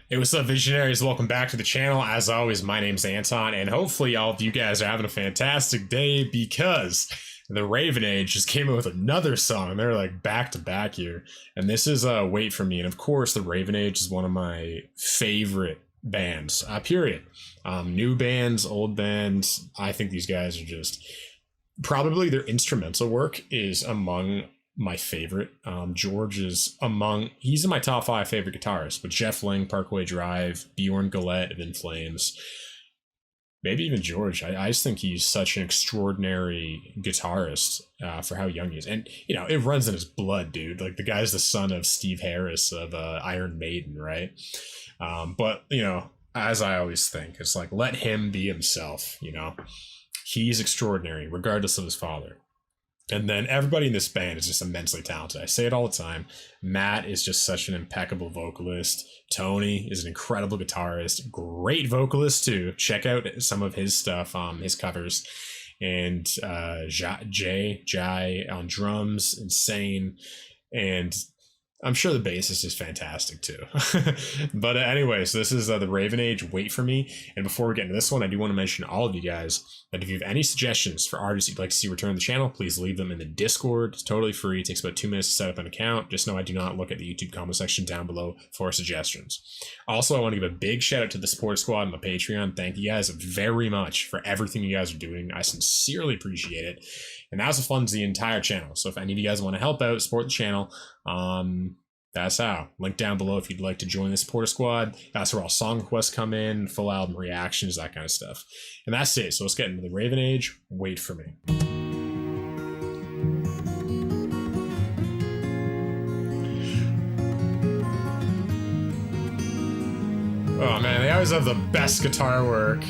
Hey, what's up, visionaries? Welcome back to the channel. As always, my name's Anton, and hopefully all of you guys are having a fantastic day because the Raven Age just came out with another song. They're like back to back here, and this is Wait For Me. And of course, the Raven Age is one of my favorite bands, period. New bands, old bands, I think these guys are just probably their instrumental work is among my favorite. George is he's in my top 5 favorite guitarists, with Jeff Lynne, Parkway Drive, Bjorn Gillette of In Flames, maybe even George. I just think he's such an extraordinary guitarist for how young he is. And, you know, it runs in his blood, dude. Like, the guy's the son of Steve Harris of Iron Maiden, right? But, you know, as I always think, it's like, let him be himself, you know? He's extraordinary, regardless of his father. And then everybody in this band is just immensely talented. I say it all the time. Matt is just such an impeccable vocalist. Tony is an incredible guitarist, great vocalist too. Check out some of his stuff, his covers. And Jai on drums, insane. And I'm sure the bass is just fantastic too. But anyways, this is the Raven Age, Wait For Me. And before we get into this one, I do want to mention all of you guys that if you have any suggestions for artists you'd like to see return to the channel, please leave them in the Discord. It's totally free. It takes about 2 minutes to set up an account. Just know I do not look at the YouTube comment section down below for suggestions. Also, I want to give a big shout out to the support squad on my Patreon. Thank you guys very much for everything you guys are doing. I sincerely appreciate it. And that also funds the entire channel. So if any of you guys want to help out, support the channel, that's how. Link down below if you'd like to join the supporter squad. That's where all song requests come in, full album reactions, that kind of stuff. And that's it. So let's get into the Raven Age. Wait For Me. Oh man, they always have the best guitar work.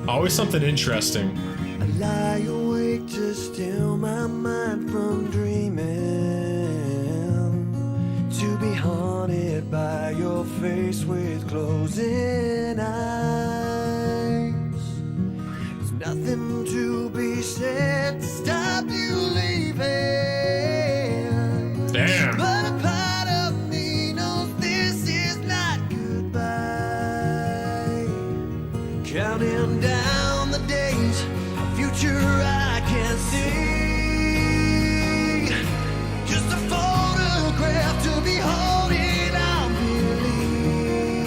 Always something interesting. I lie awake to steal my mind from dreaming, to be haunted by your face with closing eyes. There's nothing to be said to stop you leaving. Damn. But a part of me knows this is not goodbye. Counting down the days, future I can't see. Just a photograph to be holding on, believe.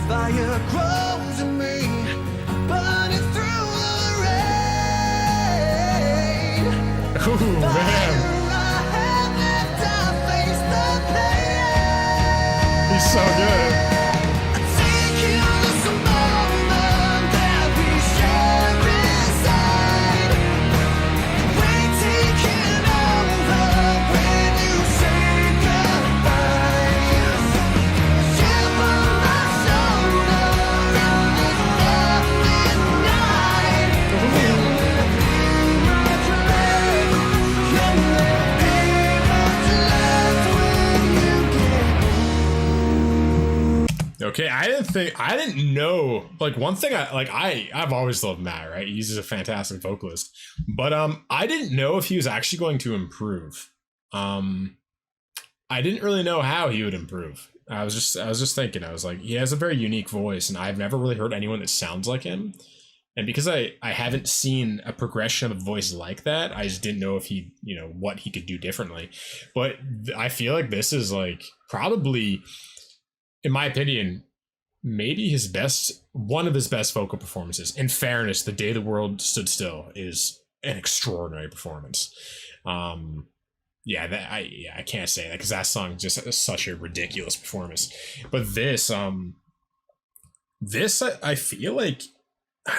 Fire grows in me, burning through the rain. Ooh, man. I have left, I face the pain. He's so good. Okay, I didn't know, like, one thing I've always loved Matt, right? He's a fantastic vocalist, but I didn't know if he was actually going to improve. I didn't really know how he would improve. I was just thinking, I was like, he has a very unique voice, and I've never really heard anyone that sounds like him. And because I haven't seen a progression of a voice like that, I just didn't know if he, you know, what he could do differently. But I feel like this is like probably, in my opinion, maybe one of his best vocal performances. In fairness, The Day the World Stood Still is an extraordinary performance. Yeah, I can't say that because that song just is such a ridiculous performance. But this I feel like,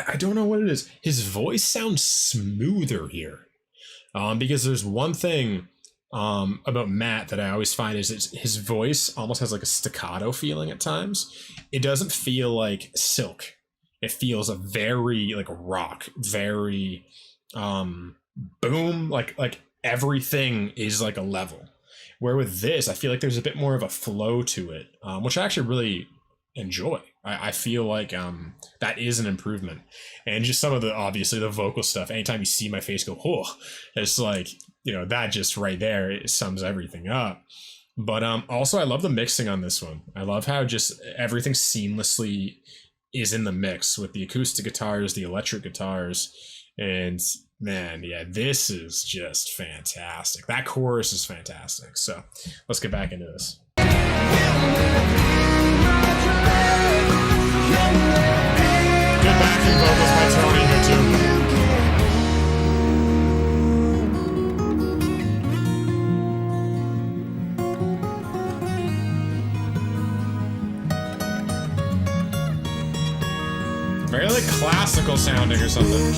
I don't know what it is. His voice sounds smoother here. Because there's one thing about Matt that I always find is his voice almost has like a staccato feeling at times. It doesn't feel like silk. It feels a very like rock, very boom, like everything is like a level. Where with this, I feel like there's a bit more of a flow to it, which I actually really enjoy. I feel like that is an improvement. And just some of the, obviously the vocal stuff, anytime you see my face go, oh, it's like, you know, that just right there, it sums everything up. But also I love the mixing on this one. I love how just everything seamlessly is in the mix with the acoustic guitars, the electric guitars, and man, yeah, this is just fantastic. That chorus is fantastic. So let's get back into this. Good backing vocals by Tony here too. Very like classical sounding or something.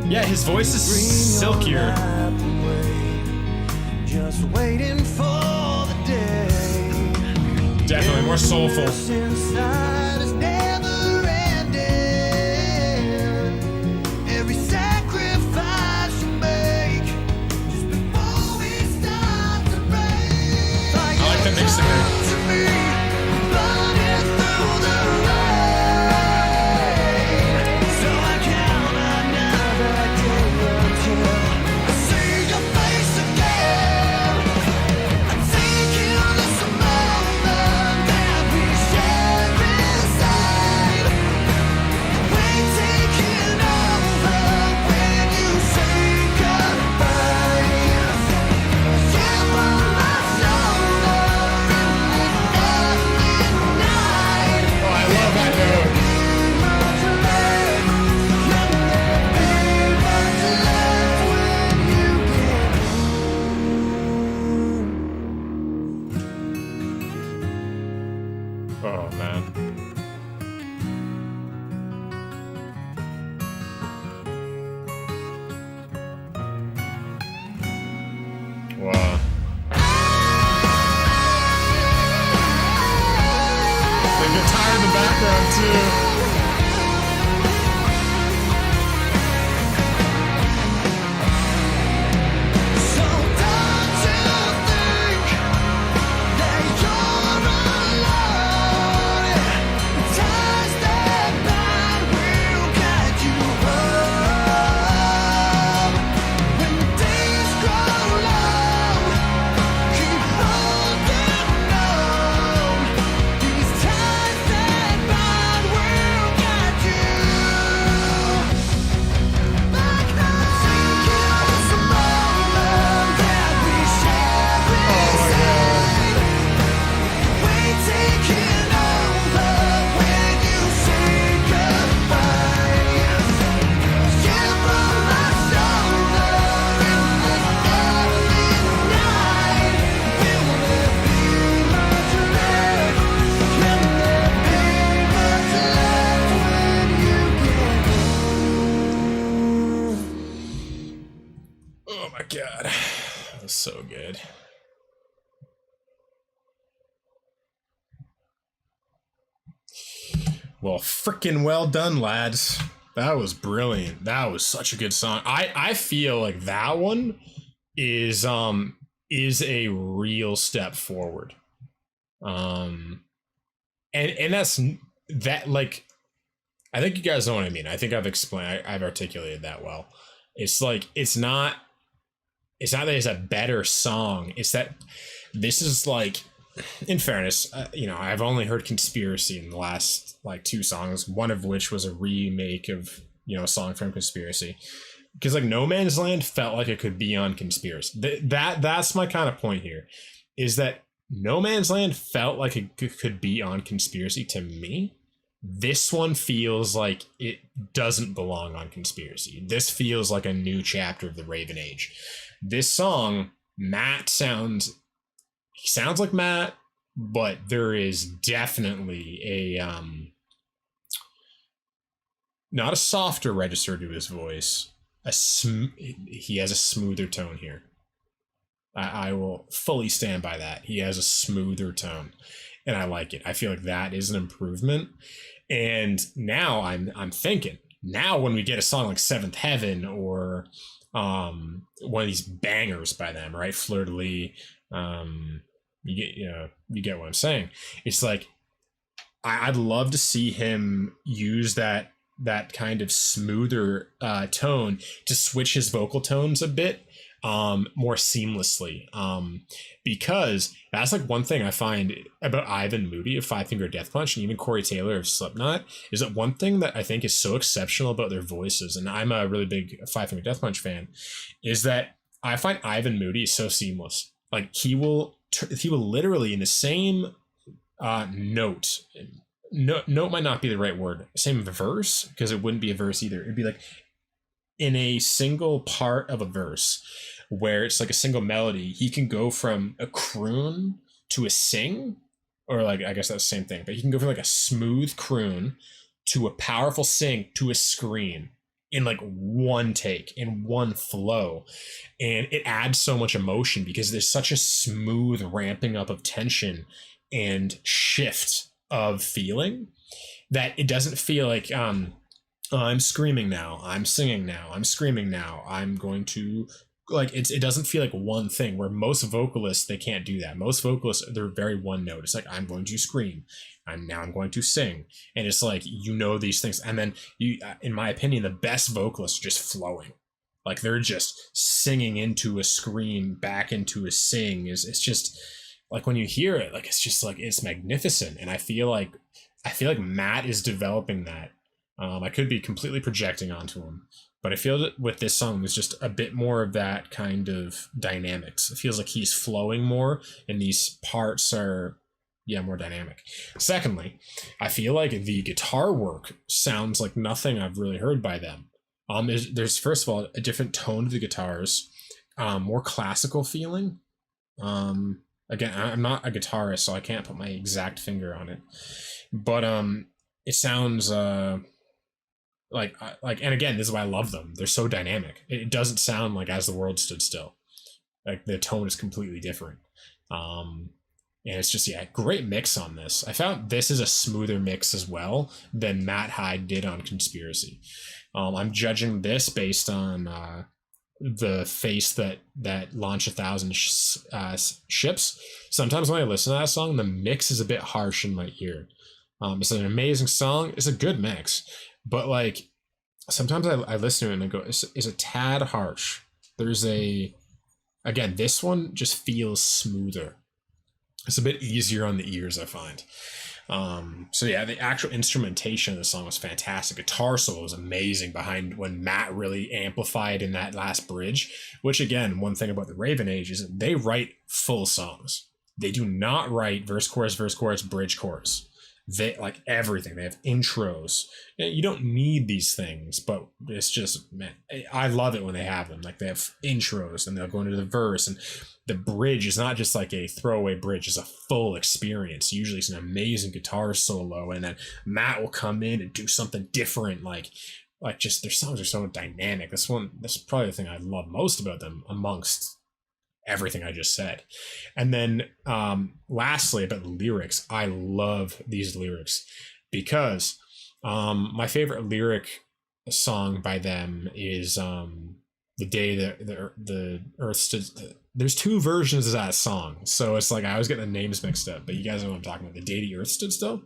Yeah, his voice is silkier. Just waiting for the day. Definitely more soulful. Every sacrifice you make just before we start to break. I like the mixing there. Oh, man. Wow. The guitar in the background, too. Oh my god, that was so good. Well, freaking well done, lads. That was brilliant. That was such a good song. I feel like that one is a real step forward. And that's that, like, I think you guys know what I mean. I think I've articulated that well. It's like it's not that it's a better song. It's that this is like, in fairness, I've only heard Conspiracy in the last like 2 songs, one of which was a remake of, a song from Conspiracy. Because like No Man's Land felt like it could be on Conspiracy. That's my kind of point here, is that No Man's Land felt like it could be on Conspiracy to me. This one feels like it doesn't belong on Conspiracy. This feels like a new chapter of the Raven Age. This song, Matt sounds like Matt, but there is definitely a not a softer register to his voice. He has a smoother tone here. I will fully stand by that. He has a smoother tone, and I like it. I feel like that is an improvement. And now I'm thinking, now when we get a song like Seventh Heaven or one of these bangers by them, right? Fleur de Lis, you get what I'm saying. It's like I'd love to see him use that that kind of smoother tone to switch his vocal tones a bit more seamlessly, because that's like one thing I find about Ivan Moody of Five Finger Death Punch and even Corey Taylor of Slipknot, is that one thing that I think is so exceptional about their voices, and I'm a really big Five Finger Death Punch fan, is that I find Ivan Moody so seamless. Like he will literally in the same note. Note might not be the right word. Same verse, because it wouldn't be a verse either. It'd be like in a single part of a verse where it's like a single melody, he can go from a croon to a sing, or like, I guess that's the same thing, but he can go from like a smooth croon to a powerful sing to a scream in like one take, in one flow. And it adds so much emotion because there's such a smooth ramping up of tension and shift of feeling that it doesn't feel like I'm screaming now, I'm singing now, I'm screaming now, I'm going to, like, it doesn't feel like one thing, where most vocalists, they can't do that. Most vocalists, they're very one note. It's like, I'm going to scream, I'm going to sing, and it's like, you know, these things. And then you, in my opinion, the best vocalists are just flowing, like they're just singing into a scream back into a sing. It's just like, when you hear it, like, it's just like, it's magnificent. And I feel like Matt is developing that. I could be completely projecting onto him, but I feel that with this song, there's just a bit more of that kind of dynamics. It feels like he's flowing more, and these parts are, more dynamic. Secondly, I feel like the guitar work sounds like nothing I've really heard by them. There's first of all a different tone to the guitars, more classical feeling. Again, I'm not a guitarist, so I can't put my exact finger on it, but it sounds like, and again, this is why I love them. They're so dynamic. It doesn't sound like As the World Stood Still. Like, the tone is completely different. And it's just, great mix on this. I found this is a smoother mix as well than Matt Hyde did on Conspiracy. I'm judging this based on the face that launched 1,000 ships. Sometimes when I listen to that song, the mix is a bit harsh in my ear. It's an amazing song. It's a good mix. But like, sometimes I listen to it and I go, it's a tad harsh. Again, this one just feels smoother. It's a bit easier on the ears, I find. So the actual instrumentation of the song was fantastic. Guitar solo was amazing behind when Matt really amplified in that last bridge, which, again, one thing about the Raven Age is they write full songs. They do not write verse, chorus, bridge, chorus. They like everything. They have intros. You don't need these things, but it's just, man, I love it when they have them. Like, they have intros and they'll go into the verse, and the bridge is not just like a throwaway bridge. It's a full experience. Usually it's an amazing guitar solo, and then Matt will come in and do something different. Like just their songs are so dynamic. That's probably the thing I love most about them, amongst everything I just said. And then lastly, about the lyrics, I love these lyrics because my favorite lyric song by them is The Day That the Earth Stood. There's two versions of that song, so it's like I always get the names mixed up, but you guys know what I'm talking about. The Day the Earth Stood Still,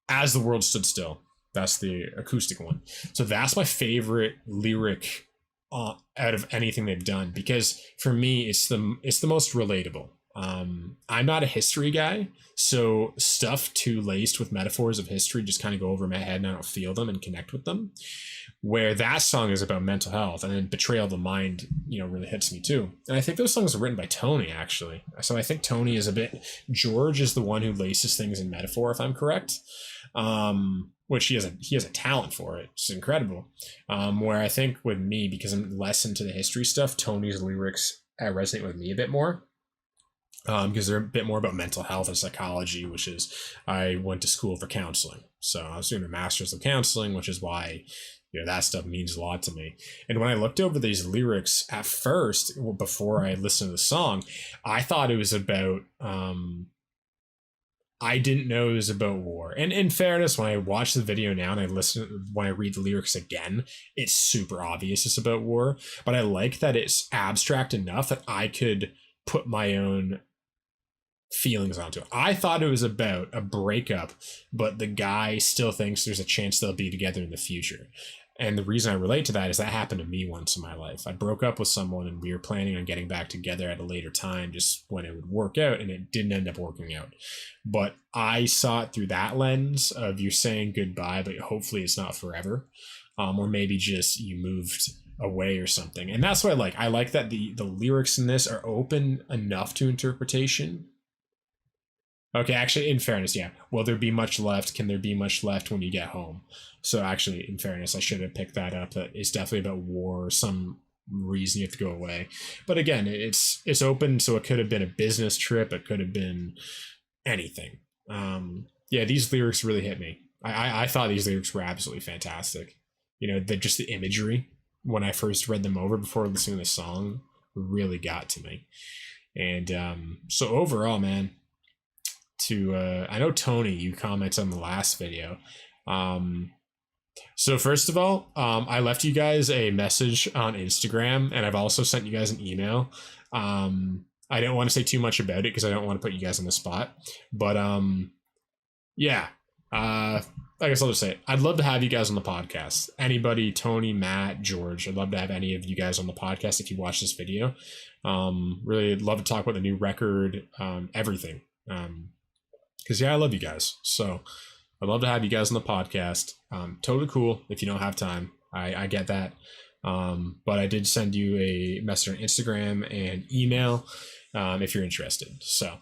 As the World Stood Still. That's the acoustic one. So that's my favorite lyric out of anything they've done, because for me it's the most relatable. I'm not a history guy, so stuff too laced with metaphors of history just kind of go over my head and I don't feel them and connect with them, where that song is about mental health, and then Betrayal of the Mind really hits me too. And I think those songs are written by Tony, actually. So I think Tony is George is the one who laces things in metaphor, if I'm correct, which he has a talent for it. It's incredible. Where I think with me, because I'm less into the history stuff, Tony's lyrics resonate with me a bit more. Because they're a bit more about mental health and psychology, which is, I went to school for counseling. So I was doing a master's of counseling, which is why, that stuff means a lot to me. And when I looked over these lyrics at first, before I listened to the song, I thought it was about, I didn't know it was about war. And in fairness, when I watch the video now and when I read the lyrics again, it's super obvious it's about war. But I like that it's abstract enough that I could put my own feelings onto it. I thought it was about a breakup, but the guy still thinks there's a chance they'll be together in the future. And the reason I relate to that is that happened to me once in my life. I broke up with someone and we were planning on getting back together at a later time, just when it would work out, and it didn't end up working out. But I saw it through that lens of you're saying goodbye, but hopefully it's not forever. Or maybe just you moved away or something. And that's what I like. I like that the lyrics in this are open enough to interpretation. Okay, actually, in fairness, yeah. Will there be much left? Can there be much left when you get home? So actually, in fairness, I should have picked that up. That it's definitely about war, some reason you have to go away. But again, it's open, so it could have been a business trip. It could have been anything. Yeah, these lyrics really hit me. I thought these lyrics were absolutely fantastic. You know, just the imagery when I first read them over before listening to the song really got to me. And so overall, man, I know Tony, you commented on the last video. So first of all, I left you guys a message on Instagram, and I've also sent you guys an email. I didn't want to say too much about it because I don't want to put you guys on the spot, but yeah, I guess I'll just say it. I'd love to have you guys on the podcast. Anybody, Tony, Matt, George, I'd love to have any of you guys on the podcast if you watch this video. Really love to talk about the new record, everything. Because yeah, I love you guys. So I'd love to have you guys on the podcast. Totally cool if you don't have time. I get that. But I did send you a message on Instagram and email if you're interested. So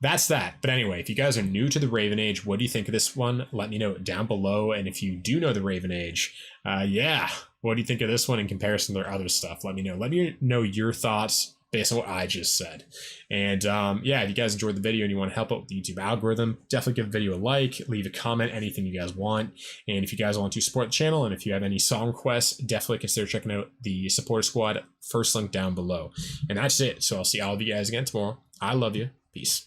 that's that. But anyway, if you guys are new to the Raven Age, what do you think of this one? Let me know down below. And if you do know the Raven Age, yeah, what do you think of this one in comparison to their other stuff? Let me know. Let me know your thoughts based on what I just said. And yeah, if you guys enjoyed the video and you want to help out with the YouTube algorithm, definitely give the video a like, leave a comment, anything you guys want. And if you guys want to support the channel, and if you have any song requests, definitely consider checking out the supporter squad, first link down below. And that's it. So I'll see all of you guys again tomorrow. I love you. Peace.